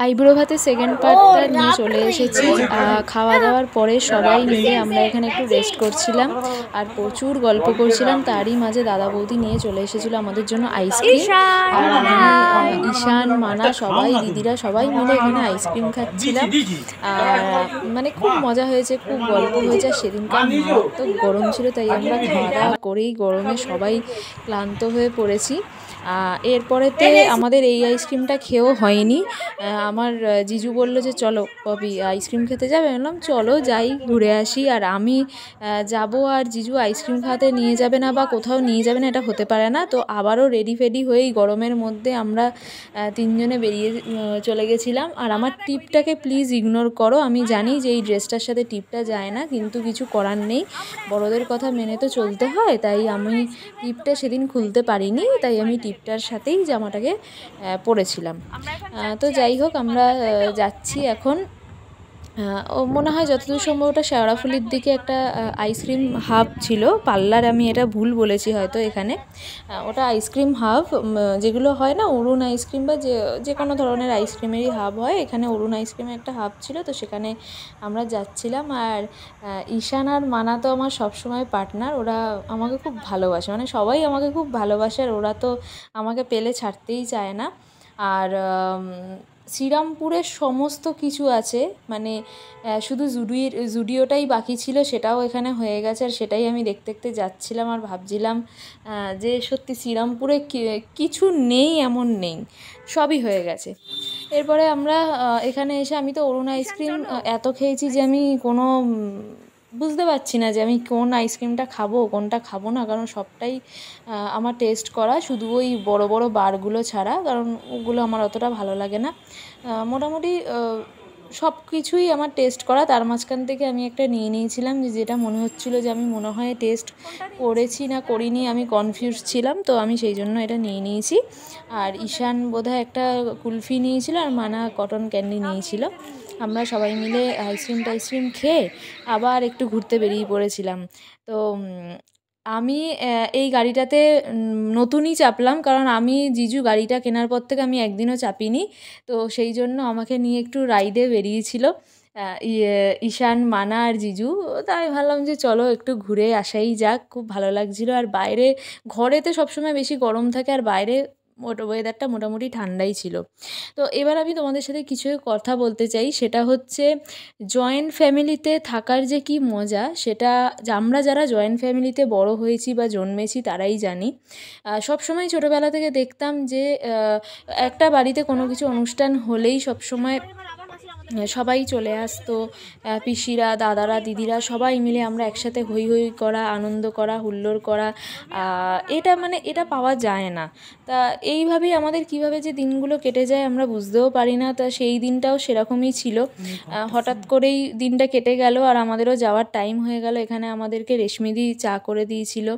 Eyebrow ভাতের second পার্টটা নিয়ে চলে এসেছি। খাওয়া দাওয়ার পরে সবাই মিলে আমরা এখানে একটু রেস্ট করছিলাম আর প্রচুর গল্প করছিলাম। তারই মাঝে দাদা বৌদি নিয়ে চলে এসেছিলো আমাদের জন্য আইসক্রিম। আর আমি, ঈশান, মানা, সবাই, দিদিরা সবাই মিলে এখানে আইসক্রিম খাচ্ছিলাম। আর মানে খুব মজা হয়েছে, খুব গল্প হয়েছে। সেদিনকার মারাত্মক গরম ছিল, তাই আমরা খাওয়া দাওয়া করেই গরমে সবাই ক্লান্ত হয়ে পড়েছি। এরপরেতে আমাদের এই আইসক্রিমটা খেয়েও হয়নি। আমার জিজু বললো যে চলো পপি আইসক্রিম খেতে যাবে। বললাম চলো যাই, ঘুরে আসি। আর আমি যাব আর জিজু আইসক্রিম খাওয়াতে নিয়ে যাবে না বা কোথাও নিয়ে যাবে না, এটা হতে পারে না। তো আবারও রেডি ফেডি হয়েই গরমের মধ্যে আমরা তিনজনে বেরিয়ে চলে গেছিলাম। আর আমার টিপটাকে প্লিজ ইগনোর করো, আমি জানি যে এই ড্রেসটার সাথে টিপটা যায় না, কিন্তু কিছু করার নেই, বড়দের কথা মেনে তো চলতে হয়। তাই আমি টিপটা সেদিন খুলতে পারিনি, তাই আমি টিপটার সাথেই জামাটাকে পরেছিলাম। তো যাই হোক, আমরা যাচ্ছি এখন। ও মনে হয় যতদূর সম্ভব ওটা শেওড়াফুলির দিকে একটা আইসক্রিম হাব ছিল, পার্লার, আমি এটা ভুল বলেছি হয়তো। এখানে ওটা আইসক্রিম হাব, যেগুলো হয় না অরুণ আইসক্রিম বা যে কোনো ধরনের আইসক্রিমেরই হাব হয়, এখানে অরুণ আইসক্রিমের একটা হাব ছিল, তো সেখানে আমরা যাচ্ছিলাম। আর ঈশান আর মানা তো আমার সবসময় পার্টনার, ওরা আমাকে খুব ভালোবাসে, মানে সবাই আমাকে খুব ভালোবাসে, আর ওরা তো আমাকে পেলে ছাড়তেই চায় না। আর শ্রীরামপুরের সমস্ত কিছু আছে, মানে শুধু জুডিওটাই বাকি ছিল, সেটাও এখানে হয়ে গেছে। আর সেটাই আমি দেখতে দেখতে যাচ্ছিলাম আর ভাবছিলাম যে সত্যি শ্রীরামপুরে কিছু নেই এমন নেই, সবই হয়ে গেছে। এরপরে আমরা এখানে এসে, আমি তো অরুণ আইসক্রিম এত খেয়েছি যে আমি কোনো বুঝতে পারছি না যে আমি কোন আইসক্রিমটা খাবো কোনটা খাবো না, কারণ সবটাই আমার টেস্ট করা, শুধু ওই বড় বড় বারগুলো ছাড়া, কারণ ওগুলো আমার অতটা ভালো লাগে না। মোটামুটি সব কিছুই আমার টেস্ট করা। তার মাঝখান থেকে আমি একটা নিয়ে নিয়েছিলাম, যেটা মনে হচ্ছিলো যে আমি মনে হয় টেস্ট করেছি না করিনি, আমি কনফিউজ ছিলাম, তো আমি সেই জন্য এটা নিয়ে নিয়েছি। আর ঈশান বোধহয় একটা কুলফি নিয়েছিল, আর মানা কটন ক্যান্ডি নিয়েছিল। আমরা সবাই মিলে আইসক্রিম খেয়ে আবার একটু ঘুরতে বেরিয়ে পড়েছিলাম। তো আমি এই গাড়িটাতে নতুনই চাপলাম, কারণ আমি জিজু গাড়িটা কেনার পর থেকে আমি একদিনও চাপিনি, তো সেই জন্য আমাকে নিয়ে একটু রাইডে বেরিয়েছিল ঈশান, মানা আর জিজু। তাই ভাবলাম যে চলো একটু ঘুরে আসাই যাক, খুব ভালো লাগছিলো। আর বাইরে, ঘরেতে সবসময় বেশি গরম থাকে, আর বাইরে ওয়েদারটা মোটামুটি ঠান্ডাই ছিল। তো এবার আমি তোমাদের সাথে কিছু কথা বলতে চাই, সেটা হচ্ছে জয়েন্ট ফ্যামিলিতে থাকার যে কি মজা, সেটা আমরা যারা জয়েন্ট ফ্যামিলিতে বড় হয়েছি বা জন্মেছি তারাই জানি। সবসময় ছোটোবেলা থেকে দেখতাম যে একটা বাড়িতে কোনো কিছু অনুষ্ঠান হলেই সবসময় সবাই চলে আসতো, পিসিরা, দাদারা, দিদিরা, সবাই মিলে আমরা একসাথে হই হই করা, আনন্দ করা, হুল্লোড় করা, এটা পাওয়া যায় না। তা এইভাবেই আমাদের কিভাবে যে দিনগুলো কেটে যায় আমরা বুঝতেও পারি না। তা সেই দিনটাও সেরকমই ছিল, হঠাৎ করেই দিনটা কেটে গেল আর আমাদেরও যাওয়ার টাইম হয়ে গেল। এখানে আমাদেরকে রেশমিদি চা করে দিয়েছিল,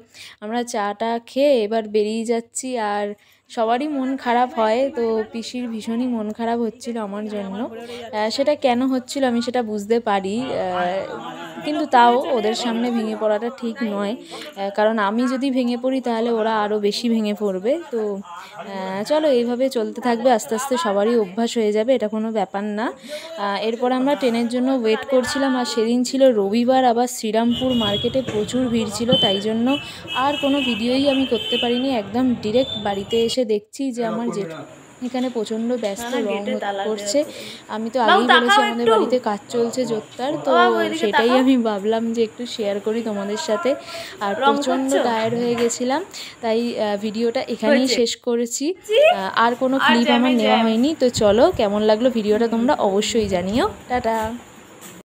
আমরা চাটা খেয়ে এবার বেরিয়ে যাচ্ছি। আর সবারই মন খারাপ হয়, তো পিসির ভীষণই মন খারাপ হচ্ছিল আমার জন্য। সেটা কেন হচ্ছিল আমি সেটা বুঝতে পারি, কিন্তু তাও ওদের সামনে ভেঙে পড়াটা ঠিক নয়, কারণ আমি যদি ভেঙে পড়ি তাহলে ওরা আরও বেশি ভেঙে পড়বে। তো চলো এইভাবে চলতে থাকবে, আস্তে আস্তে সবারই অভ্যাস হয়ে যাবে, এটা কোনো ব্যাপার না। এরপর আমরা ট্রেনের জন্য ওয়েট করছিলাম, আর সেদিন ছিল রবিবার, আবার শ্রীরামপুর মার্কেটে প্রচুর ভিড় ছিল, তাই জন্য আর কোনো ভিডিওই আমি করতে পারিনি। একদম ডিরেক্ট বাড়িতে এসে দেখছি যে আমার এখানে প্রচণ্ড ব্যস্ত, রং করছে। আমি তো আগেই বলেছি আমাদের বাড়িতে কাজ চলছে জোরদার, তো সেটাই আমি ভাবলাম যে একটু শেয়ার করি তোমাদের সাথে। আর প্রচণ্ড টায়ার্ড হয়ে গেছিলাম, তাই ভিডিওটা এখানেই শেষ করেছি, আর কোনো ক্লিপ আমার নেওয়া হয়নি। তো চলো, কেমন লাগলো ভিডিওটা তোমরা অবশ্যই জানিও। টাটা।